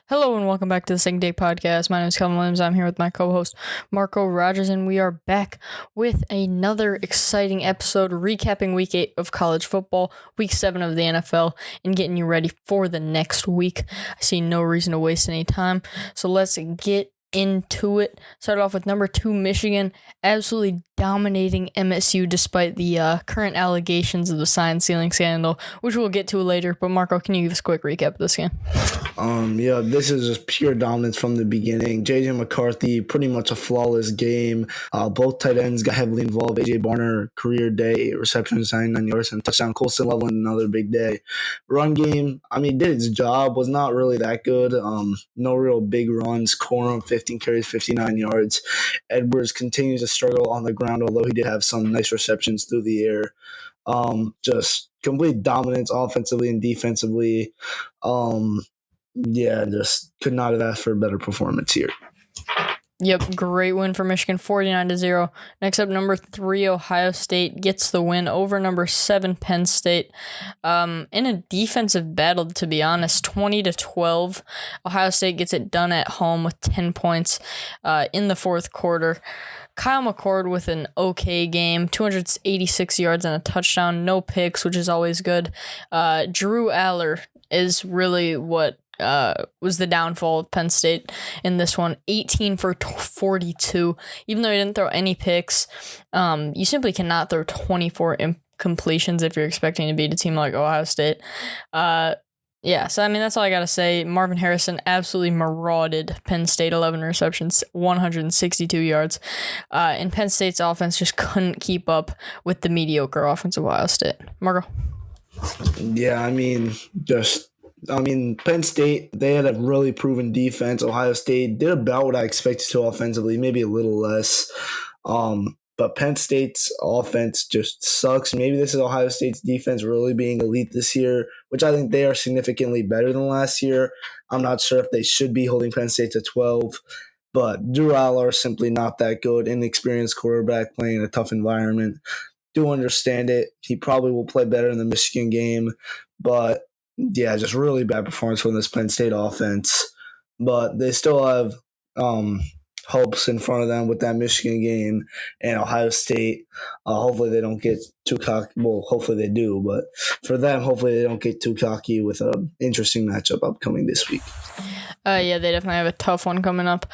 Hello and welcome back to the Second Day Podcast. My name is Kevin Williams. I'm here with my co-host Marco Rogers, and we are back with another exciting episode recapping Week 8 of college football, Week 7 of the NFL, and getting you ready for the next week. I see no reason to waste any time, so let's get into it. Start off with number 2, Michigan, absolutely dominating MSU despite the current allegations of the sign stealing scandal, which we'll get to later. But Marco, can you give us a quick recap of this game? This is just pure dominance from the beginning. J.J. McCarthy, pretty much a flawless game. Both tight ends got heavily involved. A.J. Barner, career day, 8 receptions, 99 yards, and touchdown. Colson Leveland, another big day. Run game, did its job. Was not really that good. No real big runs. Corum, 15 carries, 59 yards. Edwards continues to struggle on the ground, although he did have some nice receptions through the air. Just complete dominance offensively and defensively. Just could not have asked for a better performance here. Yep, great win for Michigan, 49-0. Next up, number 3, Ohio State gets the win over number 7, Penn State. In a defensive battle, to be honest, 20-12. Ohio State gets it done at home with 10 points in the fourth quarter. Kyle McCord with an okay game, 286 yards and a touchdown, no picks, which is always good. Drew Aller is really what was the downfall of Penn State in this one. 18 for 42. Even though he didn't throw any picks, you simply cannot throw 24 incompletions if you're expecting to beat a team like Ohio State. That's all I got to say. Marvin Harrison absolutely marauded Penn State, 11 receptions, 162 yards. And Penn State's offense just couldn't keep up with the mediocre offense of Ohio State. Marco? Penn State, they had a really proven defense. Ohio State did about what I expected to offensively, maybe a little less. But Penn State's offense just sucks. Maybe this is Ohio State's defense really being elite this year, which I think they are significantly better than last year. I'm not sure if they should be holding Penn State to 12, but Drew Aller simply not that good. Inexperienced quarterback playing in a tough environment. Do understand it. He probably will play better in the Michigan game, but just really bad performance from this Penn State offense. But they still have hopes in front of them with that Michigan game and Ohio State. Hopefully they don't get too cocky. Well, hopefully they do, but for them, hopefully they don't get too cocky with an interesting matchup upcoming this week. They definitely have a tough one coming up.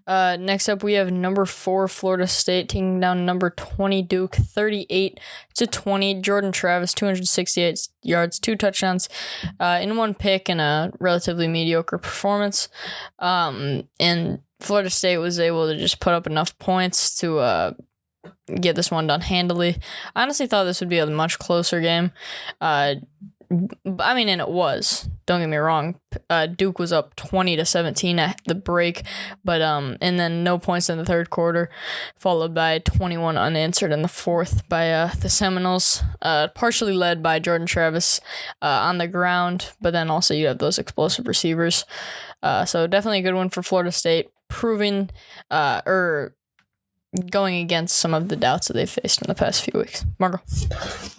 Next up, we have number 4, Florida State, taking down number 20, Duke, 38-20. Jordan Travis, 268 yards, 2 touchdowns, in 1 pick and a relatively mediocre performance. And Florida State was able to just put up enough points to get this one done handily. I honestly thought this would be a much closer game. And it was. Don't get me wrong. Duke was up 20-17 at the break, but and then no points in the third quarter, followed by 21 unanswered in the fourth by the Seminoles, partially led by Jordan Travis on the ground, but then also you have those explosive receivers. So definitely a good one for Florida State, proving going against some of the doubts that they've faced in the past few weeks. Marco?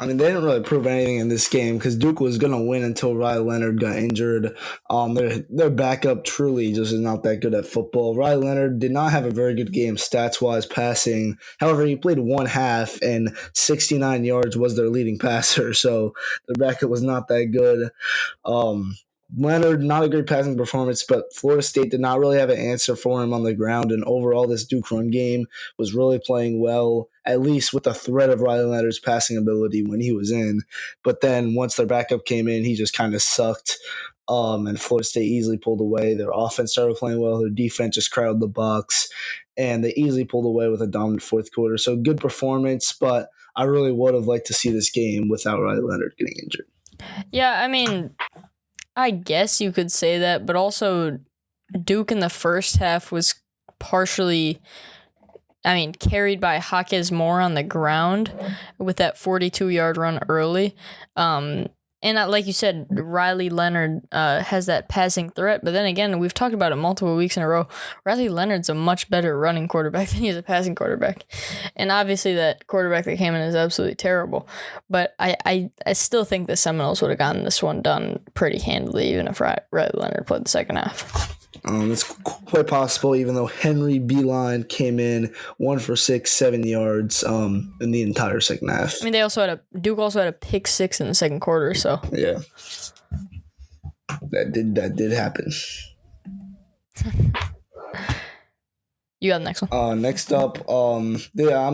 They didn't really prove anything in this game because Duke was going to win until Riley Leonard got injured. Their backup truly just is not that good at football. Riley Leonard did not have a very good game stats-wise passing. However, he played 1 half and 69 yards was their leading passer, so their backup was not that good. Leonard, not a great passing performance, but Florida State did not really have an answer for him on the ground, and overall this Duke run game was really playing well, at least with the threat of Riley Leonard's passing ability when he was in. But then once their backup came in, he just kind of sucked, and Florida State easily pulled away. Their offense started playing well. Their defense just crowded the box, and they easily pulled away with a dominant fourth quarter. So good performance, but I really would have liked to see this game without Riley Leonard getting injured. Yeah, I guess you could say that, but also Duke in the first half was partially, carried by Jaquez Moore on the ground with that 42-yard run early. And like you said, Riley Leonard has that passing threat. But then again, we've talked about it multiple weeks in a row. Riley Leonard's a much better running quarterback than he is a passing quarterback. And obviously that quarterback that came in is absolutely terrible. But I still think the Seminoles would have gotten this one done pretty handily, even if Riley Leonard played the second half. It's quite possible, even though Henry Beeline came in 1 for 6, 7 yards in the entire second half. I mean, Duke also had a pick six in the second quarter, so Yeah, that did happen. You got the next one. Next up, I'm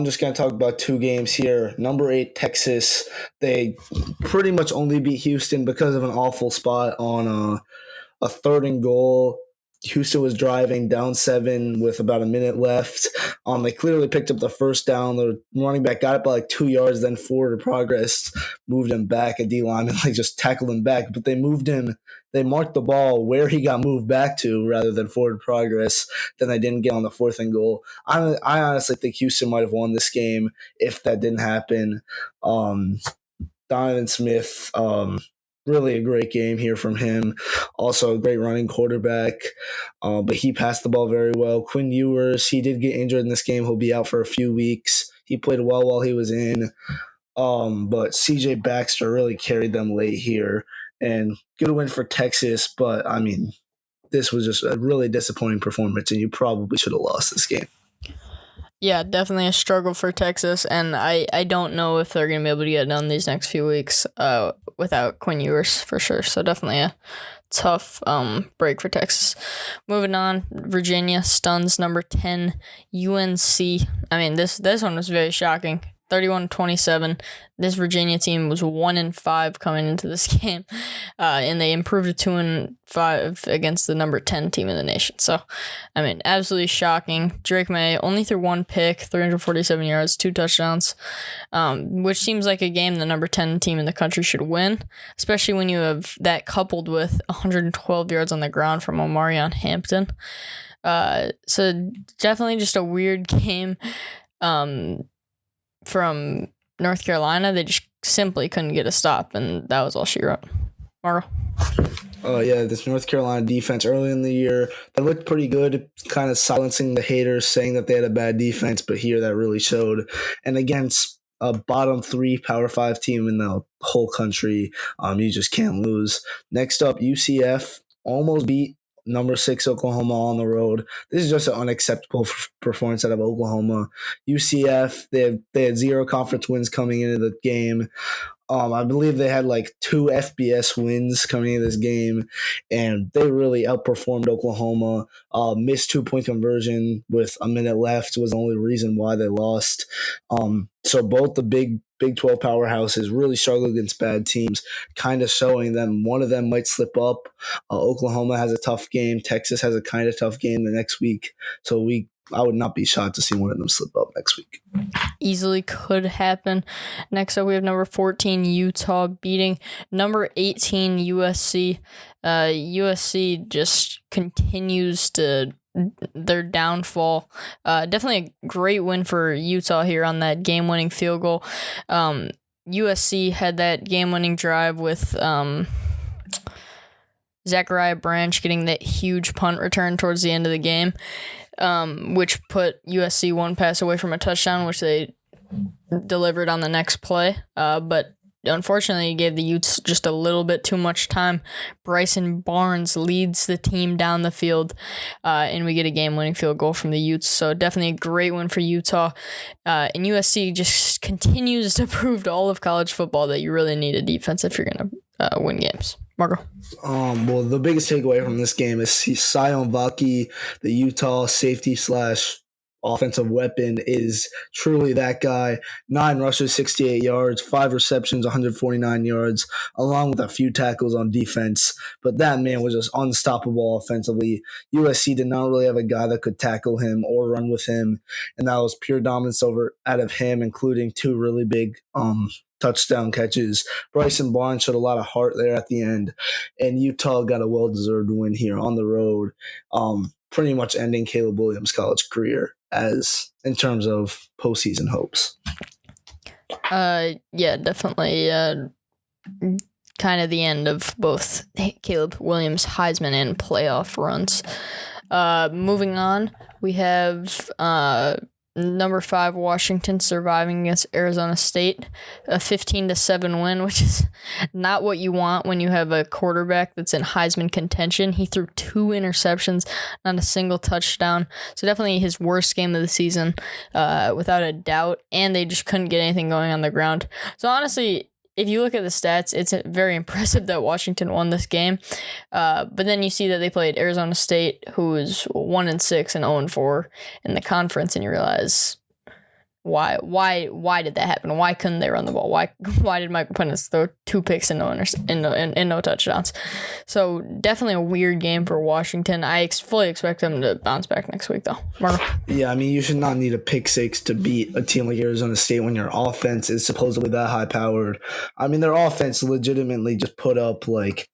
just gonna talk about 2 games here. Number 8, Texas. They pretty much only beat Houston because of an awful spot on a 3rd and goal. Houston was driving down 7 with about a minute left. They clearly picked up the first down. The running back got it by like 2 yards, then forward progress, moved him back. A D lineman just tackled him back, but they moved him. They marked the ball where he got moved back to rather than forward progress. Then they didn't get on the 4th and goal. I honestly think Houston might have won this game if that didn't happen. Donovan Smith, really a great game here from him. Also a great running quarterback, but he passed the ball very well. Quinn Ewers, he did get injured in this game. He'll be out for a few weeks. He played well while he was in. But CJ Baxter really carried them late here. And good win for Texas, but I mean, this was just a really disappointing performance, and you probably should have lost this game. Yeah, definitely a struggle for Texas, and I don't know if they're going to be able to get done these next few weeks without Quinn Ewers for sure. So definitely a tough break for Texas. Moving on, Virginia stuns number 10 UNC. I mean, this one was very shocking. 31-27. This Virginia team was 1-5 coming into this game, and they improved to 2-5 against the number 10 team in the nation. So, I mean, absolutely shocking. Drake May only threw 1 pick, 347 yards, 2 touchdowns, which seems like a game the number 10 team in the country should win, especially when you have that coupled with 112 yards on the ground from Omarion Hampton. So definitely just a weird game. From North Carolina, they just simply couldn't get a stop, and that was all she wrote. Margo? Yeah, this North Carolina defense early in the year, they looked pretty good, kind of silencing the haters, saying that they had a bad defense, but here that really showed. And against a bottom 3 Power 5 team in the whole country, you just can't lose. Next up, UCF almost beat number 6 Oklahoma on the road. This is just an unacceptable performance out of Oklahoma. UCF, they had 0 conference wins coming into the game. I believe they had like 2 FBS wins coming into this game, and they really outperformed Oklahoma. Missed 2-point conversion with a minute left was the only reason why they lost. So both the Big 12 powerhouses really struggled against bad teams, kind of showing them one of them might slip up. Oklahoma has a tough game. Texas has a kind of tough game the next week. So I would not be shocked to see one of them slip up next week. Easily could happen. Next up, we have number 14 Utah beating number 18 USC. USC just continues to their downfall. Definitely a great win for Utah here on that game-winning field goal. USC had that game-winning drive with Zachariah Branch getting that huge punt return towards the end of the game, which put USC 1 pass away from a touchdown, which they delivered on the next play. But unfortunately, gave the Utes just a little bit too much time. Bryson Barnes leads the team down the field, and we get a game-winning field goal from the Utes. So definitely a great win for Utah. And USC just continues to prove to all of college football that you really need a defense if you're going to win games. Margo? Well, the biggest takeaway from this game is Sion Vaki, the Utah safety / offensive weapon, is truly that guy. 9 rushes, 68 yards, 5 receptions, 149 yards, along with a few tackles on defense. But that man was just unstoppable offensively. USC did not really have a guy that could tackle him or run with him, and that was pure dominance out of him, including 2 really big touchdown catches. Bryson Barnes showed a lot of heart there at the end, and Utah got a well-deserved win here on the road, pretty much ending Caleb Williams' college career as in terms of postseason hopes. Yeah, definitely kind of the end of both Caleb Williams' Heisman and playoff runs. Moving on, we have Number 5, Washington surviving against Arizona State, a 15-7 win, which is not what you want when you have a quarterback that's in Heisman contention. He threw 2 interceptions, not a single touchdown. So definitely his worst game of the season, without a doubt. And they just couldn't get anything going on the ground. So honestly, if you look at the stats, it's very impressive that Washington won this game. But then you see that they played Arizona State, who is 1-6 and 0-4 in the conference, and you realize why did that happen? Why couldn't they run the ball? Why did Michael Penix throw 2 picks and no touchdowns? So definitely a weird game for Washington. I fully expect them to bounce back next week, though. Marco? Yeah, I mean, you should not need a pick 6 to beat a team like Arizona State when your offense is supposedly that high powered. I mean, their offense legitimately just put up like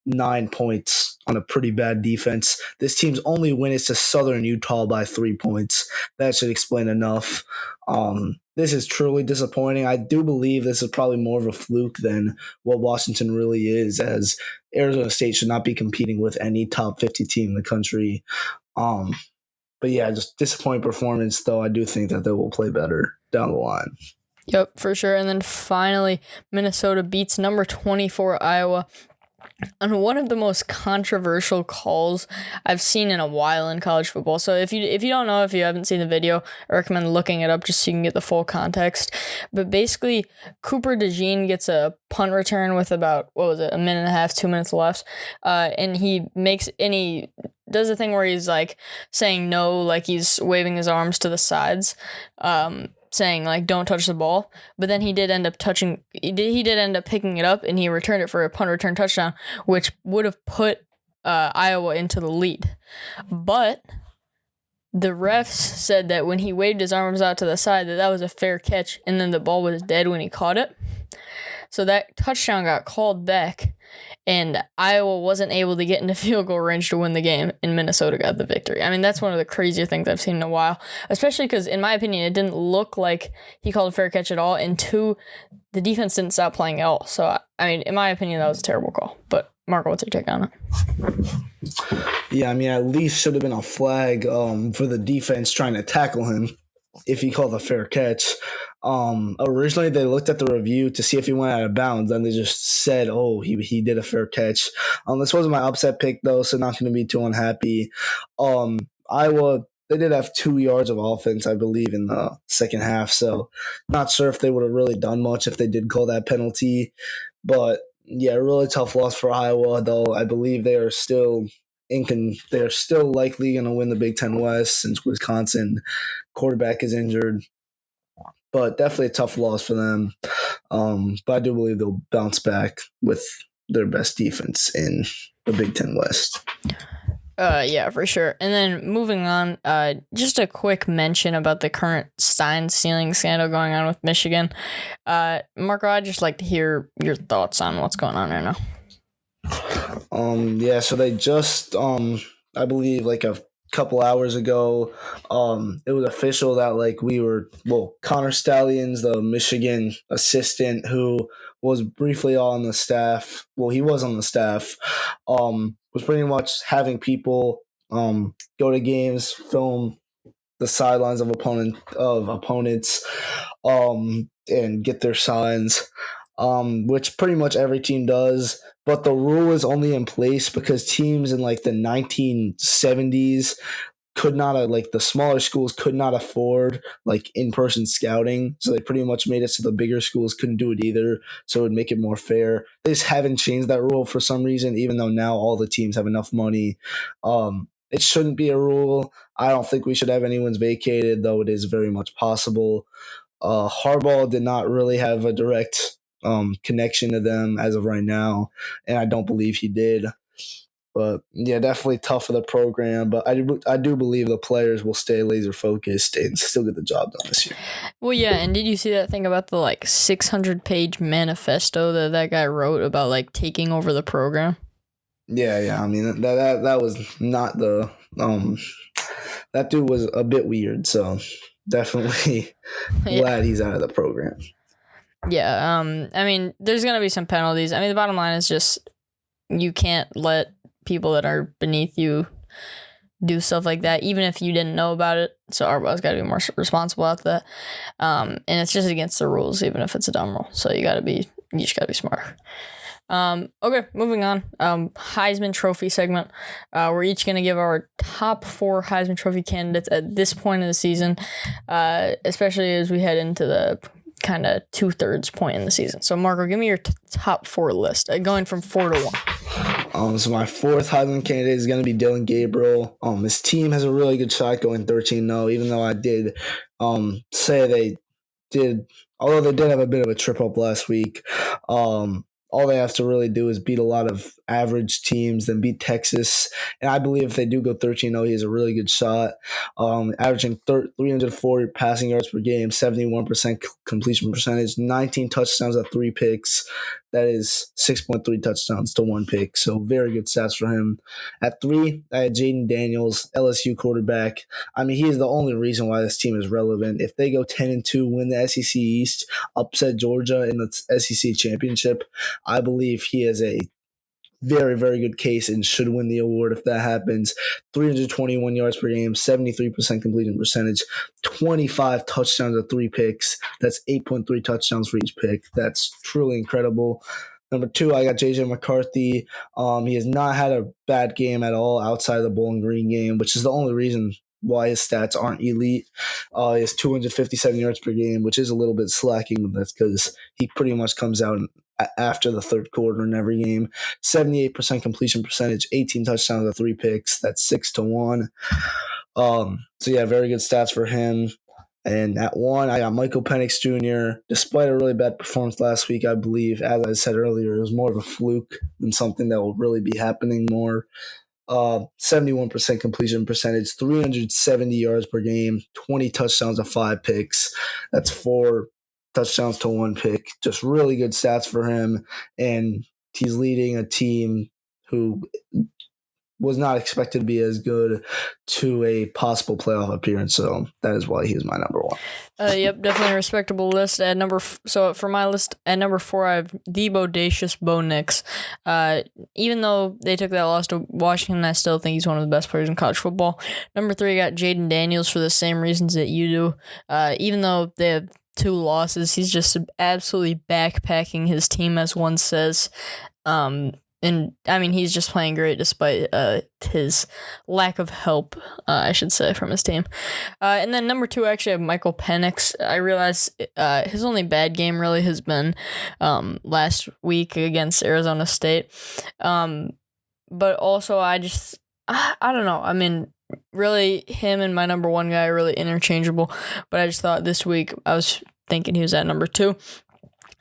9 points on a pretty bad defense. This team's only win is to Southern Utah by 3 points. That should explain enough. This is truly disappointing. I do believe this is probably more of a fluke than what Washington really is, as Arizona State should not be competing with any top 50 team in the country. But yeah, just disappointing performance, though I do think that they will play better down the line. Yep, for sure. And then finally, Minnesota beats number 24 Iowa on one of the most controversial calls I've seen in a while in college football. So if you don't know, if you haven't seen the video, I recommend looking it up just so you can get the full context. But basically, Cooper DeJean gets a punt return with about, a minute and a half, 2 minutes left, and he does a thing where he's like saying no, like he's waving his arms to the sides, saying like don't touch the ball, but then he did end up picking it up, and he returned it for a punt return touchdown, which would have put Iowa into the lead. But the refs said that when he waved his arms out to the side, that was a fair catch, and then the ball was dead when he caught it. So that touchdown got called back, and Iowa wasn't able to get into field goal range to win the game, and Minnesota got the victory. I mean, that's one of the crazier things I've seen in a while, especially because, in my opinion, it didn't look like he called a fair catch at all, and 2, the defense didn't stop playing at all. So, I mean, in my opinion, that was a terrible call. But, Marco, what's your take on it? Yeah, I mean, at least should have been a flag for the defense trying to tackle him if he called a fair catch. Originally, they looked at the review to see if he went out of bounds, and they just said, oh, he did a fair catch. This wasn't my upset pick, though, so not going to be too unhappy. Iowa, they did have 2 yards of offense, I believe, in the second half, so not sure if they would have really done much if they did call that penalty. But, yeah, really tough loss for Iowa, though I believe they are still they're still likely going to win the Big Ten West since Wisconsin quarterback is injured. But definitely a tough loss for them. But I do believe they'll bounce back with their best defense in the Big Ten West. Yeah, for sure. And then moving on, just a quick mention about the current sign stealing scandal going on with Michigan. Marco, I'd just like to hear your thoughts on what's going on right now. Yeah, so they just, I believe, like a couple hours ago, it was official that Connor Stallions, the Michigan assistant who was briefly on the staff, he was on the staff, was pretty much having people go to games, film the sidelines of opponents, and get their signs, which pretty much every team does. But the rule is only in place because teams in like the 1970s the smaller schools could not afford like in-person scouting. So they pretty much made it so the bigger schools couldn't do it either. So it would make it more fair. They just haven't changed that rule for some reason, even though now all the teams have enough money. It shouldn't be a rule. I don't think we should have anyone's vacated, though it is very much possible. Harbaugh did not really have a direct connection to them as of right now, and I don't believe he did. But yeah, definitely tough for the program. But I do believe the players will stay laser focused and still get the job done this year. Well, yeah, and did you see that thing about the 600-page manifesto that guy wrote about taking over the program? Yeah. I mean that was not the that dude was a bit weird. So definitely glad he's out of the program. Yeah, I mean, there's going to be some penalties. I mean, the bottom line is just you can't let people that are beneath you do stuff like that, even if you didn't know about it. So Harbaugh's got to be more responsible at that. And it's just against the rules, even if it's a dumb rule. So you just got to be smarter. Okay, moving on. Heisman Trophy segment. We're each going to give our top 4 Heisman Trophy candidates at this point in the season, especially as we head into the kind of 2/3 point in the season. So, Marco, give me your top 4 list, going from 4 to 1. So my 4th Heisman candidate is going to be Dylan Gabriel. His team has a really good shot going 13-0, even though I did say they did, although they did have a bit of a trip up last week. All they have to really do is beat a lot of average teams, then beat Texas. And I believe if they do go 13-0, he has a really good shot. Averaging 340 passing yards per game, 71% completion percentage, 19 touchdowns at 3 picks. That is 6.3 touchdowns to 1 pick. So very good stats for him. At 3, I had Jaden Daniels, LSU quarterback. I mean, he is the only reason why this team is relevant. If they go 10-2, win the SEC East, upset Georgia in the SEC championship, I believe he has a very, very good case and should win the award if that happens. 321 yards per game, 73% completion percentage, 25 touchdowns at 3 picks. That's 8.3 touchdowns for each pick. That's truly incredible. Number 2, I got J.J. McCarthy. He has not had a bad game at all outside of the Bowling Green game, which is the only reason why his stats aren't elite. He has 257 yards per game, which is a little bit slacking, but that's because he pretty much comes out after the 3rd quarter in every game. 78% completion percentage, 18 touchdowns at 3 picks. That's 6-1. So yeah, very good stats for him. And at 1, I got Michael Penix Jr. Despite a really bad performance last week, I believe, as I said earlier, it was more of a fluke than something that will really be happening more. 71% completion percentage, 370 yards per game, 20 touchdowns at 5 picks. That's 4 touchdowns to 1 pick. Just really good stats for him. And he's leading a team who was not expected to be as good to a possible playoff appearance. So that is why he's my number 1. Yep, definitely a respectable list. At so for my list at number 4, I have the bodacious Bo Nix. Even though they took that loss to Washington, I still think he's one of the best players in college football. Number 3, I got Jaden Daniels for the same reasons that you do. Even though they have 2 losses, he's just absolutely backpacking his team, as one says. And I mean, he's just playing great despite his lack of help, I should say, from his team. And then number 2, I actually have Michael Penix. I realize his only bad game really has been last week against Arizona State. But also, I don't know. I mean, really, him and my number 1 guy are really interchangeable. But I just thought this week I was thinking he was at number 2.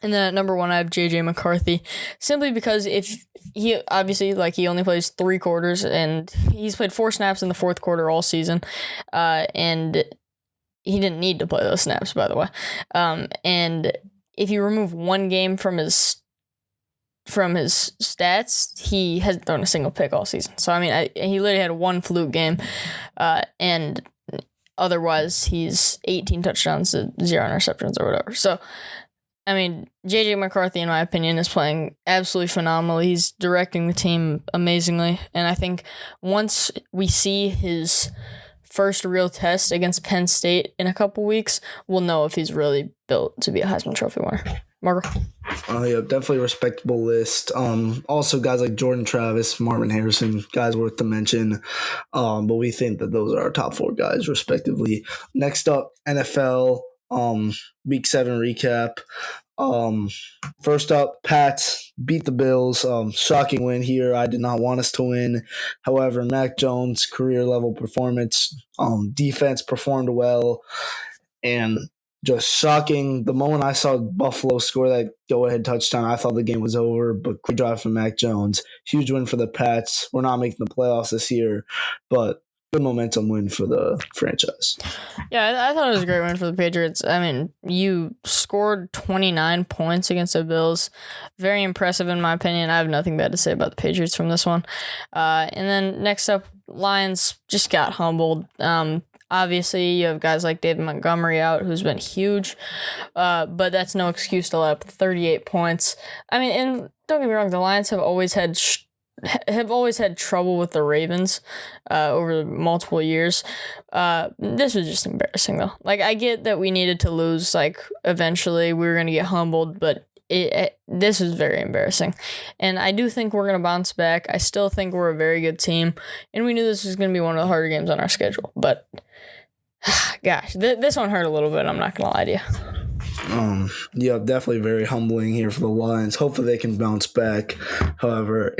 And then at number 1, I have J.J. McCarthy, simply because if he obviously, he only plays 3 quarters, and he's played 4 snaps in the 4th quarter all season, and he didn't need to play those snaps, by the way. And if you remove 1 game from his stats, he hasn't thrown a single pick all season. So I mean, he literally had 1 fluke game, and otherwise he's 18 touchdowns to 0 interceptions or whatever. So I mean, J.J. McCarthy, in my opinion, is playing absolutely phenomenal. He's directing the team amazingly. And I think once we see his first real test against Penn State in a couple weeks, we'll know if he's really built to be a Heisman Trophy winner. Marco? Yeah, definitely a respectable list. Also, guys like Jordan Travis, Marvin Harrison, guys worth to mention. But we think that those are our top 4 guys, respectively. Next up, NFL. Week 7 recap. First up, Pats beat the Bills. Shocking win here. I did not want us to win. However, Mac Jones' career level performance, defense performed well, and just shocking. The moment I saw Buffalo score that go-ahead touchdown, I thought the game was over, but great drive from Mac Jones. Huge win for the Pats. We're not making the playoffs this year, but good momentum win for the franchise. Yeah, I thought it was a great win for the Patriots. I mean, you scored 29 points against the Bills. Very impressive in my opinion. I have nothing bad to say about the Patriots from this one. And then next up, Lions just got humbled. Obviously, you have guys like David Montgomery out, who's been huge, but that's no excuse to let up 38 points. I mean, and don't get me wrong, the Lions have always had have always had trouble with the Ravens over multiple years. This was just embarrassing, though. Like, I get that we needed to lose. Like, eventually we were going to get humbled, but this was very embarrassing. And I do think we're going to bounce back. I still think we're a very good team, and we knew this was going to be one of the harder games on our schedule. But, gosh, this one hurt a little bit, I'm not going to lie to you. Yeah, definitely very humbling here for the Lions. Hopefully they can bounce back. However,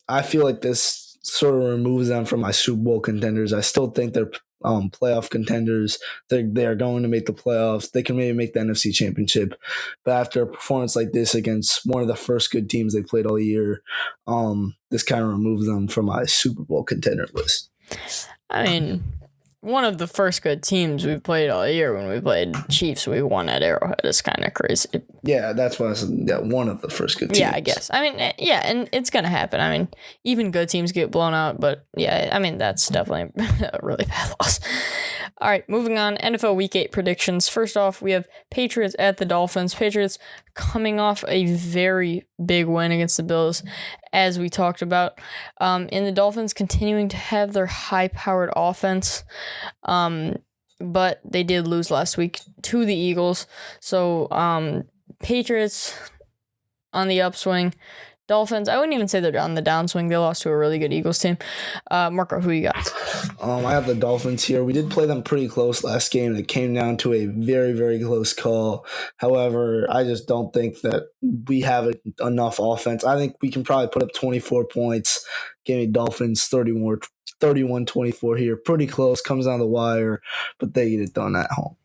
I feel like this sort of removes them from my Super Bowl contenders. I still think they're playoff contenders. They are going to make the playoffs. They can maybe make the NFC Championship. But after a performance like this against one of the first good teams they played all year, this kind of removes them from my Super Bowl contender list. I mean, one of the first good teams we played all year. When we played Chiefs, we won at Arrowhead. It's kind of crazy. Yeah, that's why I said one of the first good teams. Yeah, I guess. I mean, yeah, and it's going to happen. I mean, even good teams get blown out, but yeah, I mean, that's definitely a really bad loss. All right, moving on. NFL Week 8 predictions. First off, we have Patriots at the Dolphins. Patriots coming off a very big win against the Bills, as we talked about. And the Dolphins continuing to have their high-powered offense. But they did lose last week to the Eagles. So, Patriots on the upswing. Dolphins, I wouldn't even say they're on the downswing. They lost to a really good Eagles team. Marco, who you got? I have the Dolphins here. We did play them pretty close last game. It came down to a very, very close call. However, I just don't think that we have enough offense. I think we can probably put up 24 points. Give me Dolphins 31-24 here. Pretty close. Comes down the wire, but they get it done at home.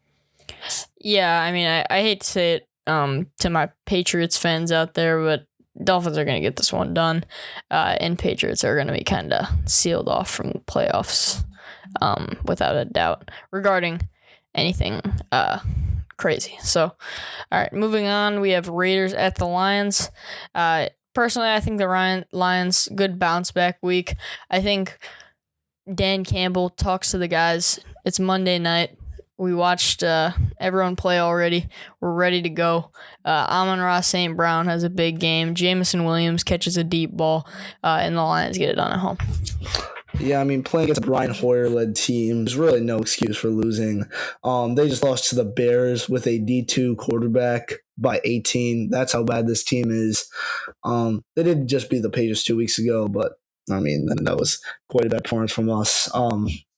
Yeah, I mean, I hate to say it to my Patriots fans out there, but Dolphins are going to get this one done, and Patriots are going to be kind of sealed off from the playoffs, without a doubt, regarding anything crazy. So, all right, moving on, we have Raiders at the Lions. Personally, I think the Lions, good bounce back week. I think Dan Campbell talks to the guys. It's Monday night. We watched everyone play already. We're ready to go. Amon-Ra St. Brown has a big game. Jameson Williams catches a deep ball, and the Lions get it done at home. Yeah, I mean, playing against a Brian Hoyer-led team, there's really no excuse for losing. They just lost to the Bears with a D2 quarterback by 18. That's how bad this team is. They did just beat the Patriots 2 weeks ago, but, I mean, that was quite a bad performance from us.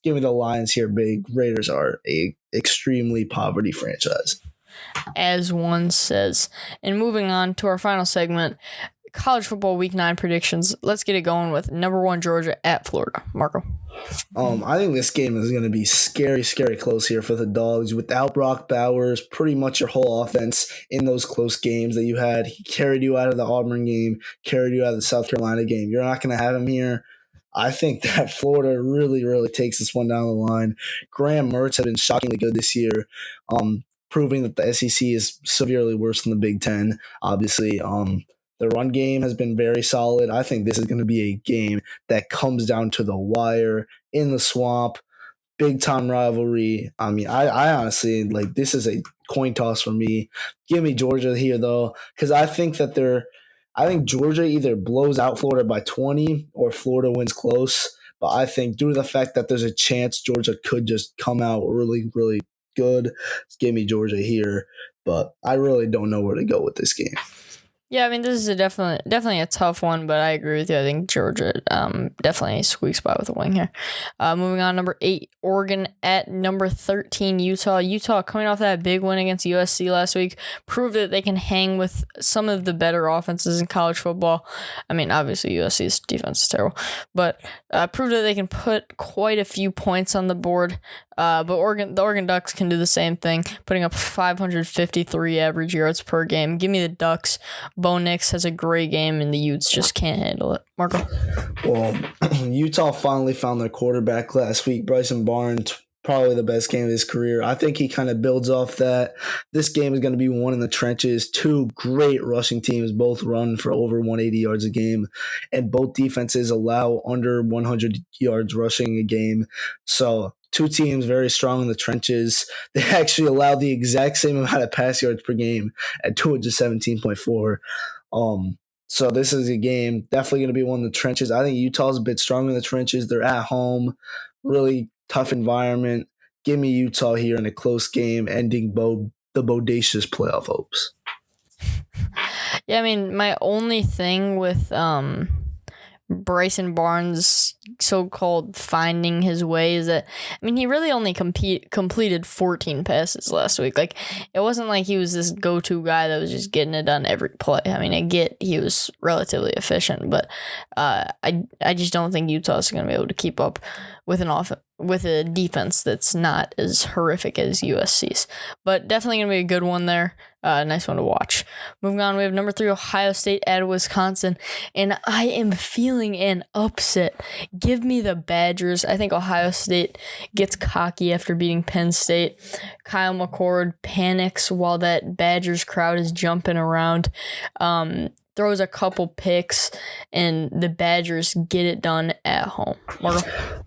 Give me the Lions here big. Raiders are a extremely poverty franchise. As one says. And moving on to our final segment, college football week 9 predictions. Let's get it going with number 1 Georgia at Florida. Marco. I think this game is going to be scary close here for the Dogs. Without Brock Bowers, pretty much your whole offense in those close games that you had. He carried you out of the Auburn game, carried you out of the South Carolina game. You're not going to have him here. I think that Florida really, really takes this one down the line. Graham Mertz has been shockingly good this year, proving that the SEC is severely worse than the Big Ten, obviously. The run game has been very solid. I think this is going to be a game that comes down to the wire in the swamp. Big time rivalry. I mean, I honestly, like, this is a coin toss for me. Give me Georgia here, though, because I think Georgia either blows out Florida by 20 or Florida wins close. But I think due to the fact that there's a chance Georgia could just come out really, really good, give me Georgia here. But I really don't know where to go with this game. Yeah, I mean, this is definitely a tough one, but I agree with you. I think Georgia definitely squeaks by with a wing here. Moving on, number 8, Oregon at number 13, Utah. Utah, coming off that big win against USC last week, proved that they can hang with some of the better offenses in college football. I mean, obviously USC's defense is terrible, but proved that they can put quite a few points on the board. But the Oregon Ducks can do the same thing, putting up 553 average yards per game. Give me the Ducks. Bo Nix has a great game, and the Utes just can't handle it. Marco? Well, Utah finally found their quarterback last week. Bryson Barnes, probably the best game of his career. I think he kind of builds off that. This game is going to be one in the trenches. 2 great rushing teams, both run for over 180 yards a game, and both defenses allow under 100 yards rushing a game. So 2 teams very strong in the trenches. They actually allow the exact same amount of pass yards per game at 217.4. So this is a game definitely going to be one of the trenches. I think Utah's a bit stronger in the trenches. They're at home, really tough environment. Give me Utah here in a close game, ending the bodacious playoff hopes. Yeah, I mean, my only thing with Bryson Barnes' so-called finding his way is that, I mean, he really only completed 14 passes last week. Like, it wasn't like he was this go-to guy that was just getting it done every play. I mean, I get he was relatively efficient, but I just don't think Utah's going to be able to keep up with with a defense that's not as horrific as USC's. But definitely going to be a good one there. Nice one to watch. Moving on, we have number 3 Ohio State at Wisconsin, and I am feeling an upset. Give me the Badgers. I think Ohio State gets cocky after beating Penn State. Kyle McCord panics while that Badgers crowd is jumping around. Throws a couple picks, and the Badgers get it done at home. Marco?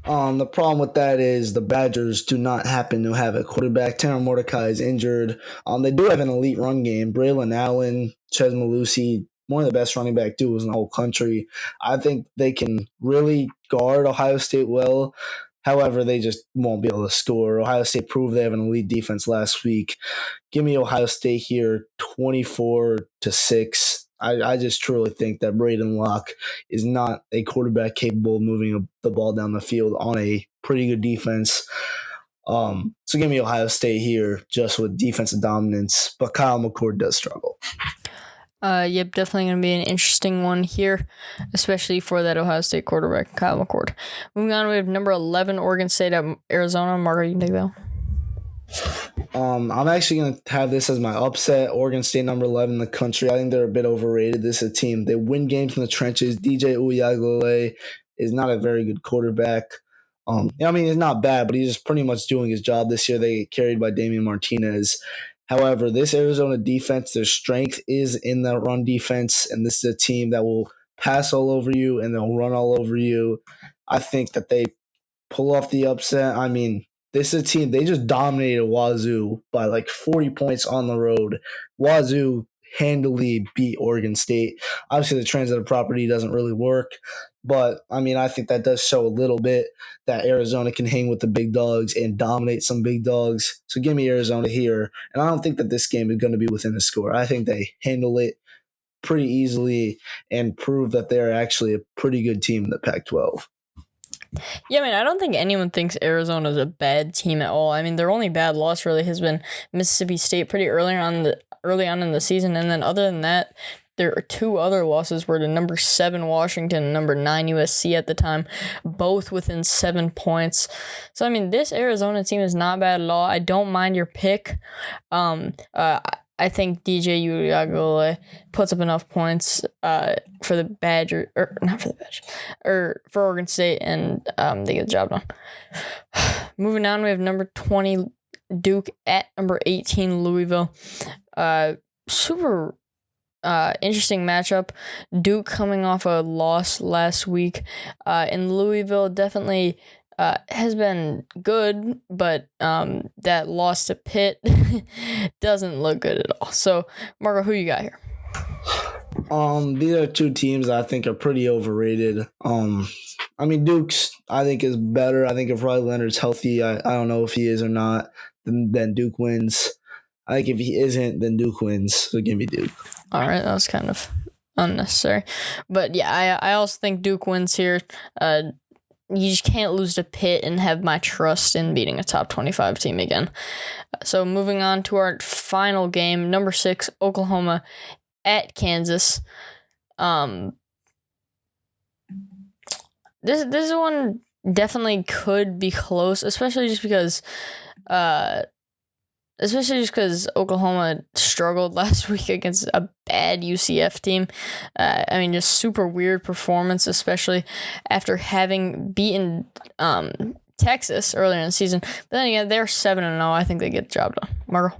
The problem with that is the Badgers do not happen to have a quarterback. Tanner Mordecai is injured. They do have an elite run game. Braylon Allen, Chez Malusi, one of the best running back duos in the whole country. I think they can really guard Ohio State well. However, they just won't be able to score. Ohio State proved they have an elite defense last week. Give me Ohio State here, 24-6. I just truly think that Braden Locke is not a quarterback capable of moving the ball down the field on a pretty good defense. So give me Ohio State here just with defensive dominance, but Kyle McCord does struggle. Yep, definitely going to be an interesting one here, especially for that Ohio State quarterback, Kyle McCord. Moving on, we have number 11, Oregon State at Arizona. Margo, you can take that one. I'm actually going to have this as my upset. Oregon State, number 11 in the country. I think they're a bit overrated. This is a team. They win games in the trenches. DJ Uiagalelei is not a very good quarterback. I mean, he's not bad, but he's just pretty much doing his job this year. They get carried by Damian Martinez. However, this Arizona defense, their strength is in the run defense, and this is a team that will pass all over you and they'll run all over you. I think that they pull off the upset. I mean, this is a team, they just dominated Wazoo by like 40 points on the road. Wazoo handily beat Oregon State. Obviously, the transitive property doesn't really work, but I mean, I think that does show a little bit that Arizona can hang with the big dogs and dominate some big dogs. So give me Arizona here. And I don't think that this game is going to be within a score. I think they handle it pretty easily and prove that they're actually a pretty good team in the Pac-12. Yeah, I mean, I don't think anyone thinks Arizona's a bad team at all. I mean, their only bad loss really has been Mississippi State pretty early on in the season, and then other than that, there are 2 other losses were to number 7 Washington and number 9 USC at the time, both within 7 points. So I mean, this Arizona team is not bad at all. I don't mind your pick. I think DJ Uiagalelei puts up enough points for the Badger, or not for the Badger, or for Oregon State, and they get the job done. Moving on, we have number 20 Duke at number 18 Louisville. Super interesting matchup. Duke coming off a loss last week, and Louisville definitely has been good, but that loss to Pitt doesn't look good at all. So, Margo, who you got here? These are 2 teams I think are pretty overrated. I mean, Duke's I think is better. I think if Riley Leonard's healthy, I don't know if he is or not, then Duke wins. I think if he isn't, then Duke wins. So give me Duke. All right, that was kind of unnecessary. But yeah, I also think Duke wins here. You just can't lose to Pitt and have my trust in beating a top 25 team again. So moving on to our final game, number 6, Oklahoma at Kansas. This one definitely could be close, especially just because Oklahoma struggled last week against a bad UCF team. I mean, just super weird performance, especially after having beaten Texas earlier in the season. But then again, they're 7-0. I think they get the job done. Margo?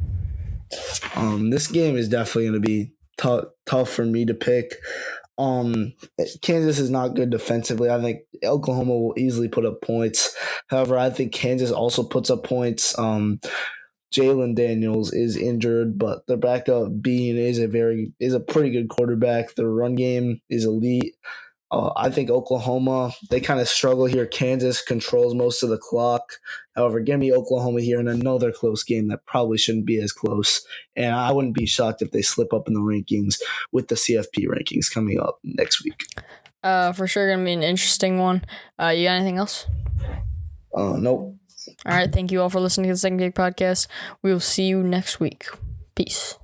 This game is definitely going to be tough for me to pick. Kansas is not good defensively. I think Oklahoma will easily put up points. However, I think Kansas also puts up points. Jalen Daniels is injured, but their backup Bean is a pretty good quarterback. Their run game is elite. I think Oklahoma, they kind of struggle here. Kansas controls most of the clock. However, give me Oklahoma here in another close game that probably shouldn't be as close. And I wouldn't be shocked if they slip up in the rankings with the CFP rankings coming up next week. For sure going to be an interesting one. You got anything else? Nope. All right. Thank you all for listening to the Second Take Podcast. We will see you next week. Peace.